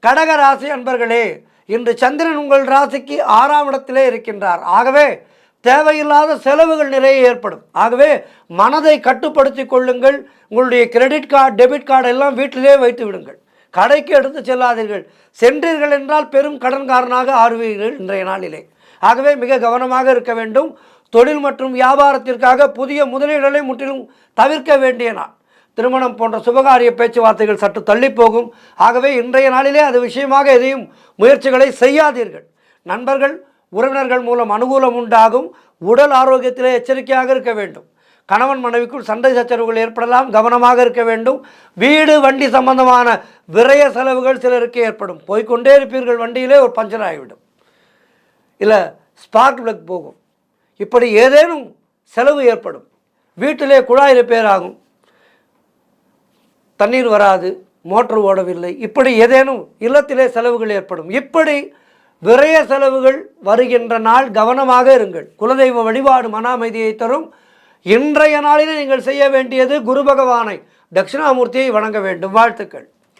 கடக ராசி அன்பர்களே, இன்று சந்திரன் உங்கள் ராசிக்கு 6ஆம் இடத்திலே இருக்கின்றார். ஆகவே தேவையில்லாத செலவுகள் நிறைய ஏற்படும். ஆகவே மனதை கட்டுப்படுத்தி கொள்ளுங்கள். உங்களுடைய கிரெடிட் கார்டு, டெபிட் கார்டு எல்லாம் வீட்டிலே வைத்து விடுங்கள். கடைக்கு எடுத்து செல்லாதீர்கள். சென்றீர்கள் என்றால் பெரும் கடன்காரனாக ஆறுவீர்கள் இன்றைய நாளிலே. ஆகவே மிக கவனமாக இருக்க வேண்டும். தொழில் மற்றும் வியாபாரத்திற்காக புதிய முதலீடுகளை முற்றிலும் தவிர்க்க வேண்டிய நாள். திருமணம் போன்ற சுபகாரிய பேச்சுவார்த்தைகள் சற்று தள்ளி போகும். ஆகவே இன்றைய நாளிலே அது விஷயமாக எதையும் முயற்சிகளை செய்யாதீர்கள். நண்பர்கள், உறவினர்கள் மூலம் அனுகூலம் உண்டாகும். உடல் ஆரோக்கியத்திலே எச்சரிக்கையாக இருக்க வேண்டும். கணவன் மனைவிக்குள் சண்டை சச்சரவுகள் ஏற்படலாம், கவனமாக இருக்க வேண்டும். வீடு வண்டி சம்பந்தமான விரய செலவுகள் சிலருக்கு ஏற்படும். போய்கொண்டே இருப்பீர்கள், வண்டியிலே ஒரு பஞ்சர் ஆகிவிடும், இல்லை ஸ்பார்க் பிளக் போகும். இப்படி ஏதேனும் செலவு ஏற்படும். வீட்டிலே குழாய் ரிப்பேர் ஆகும், தண்ணீர் வராது, மோட்டர் ஓடவில்லை, இப்படி ஏதேனும் இல்லத்திலே செலவுகள் ஏற்படும். இப்படி விரய செலவுகள் வருகின்ற நாள். கவனமாக இருங்கள். குலதெய்வ வழிபாடு மன அமைதியை தரும். இன்றைய நாளில் நீங்கள் செய்ய வேண்டியது குரு பகவானை, தட்சிணாமூர்த்தியை வணங்க வேண்டும். வாழ்த்துக்கள்.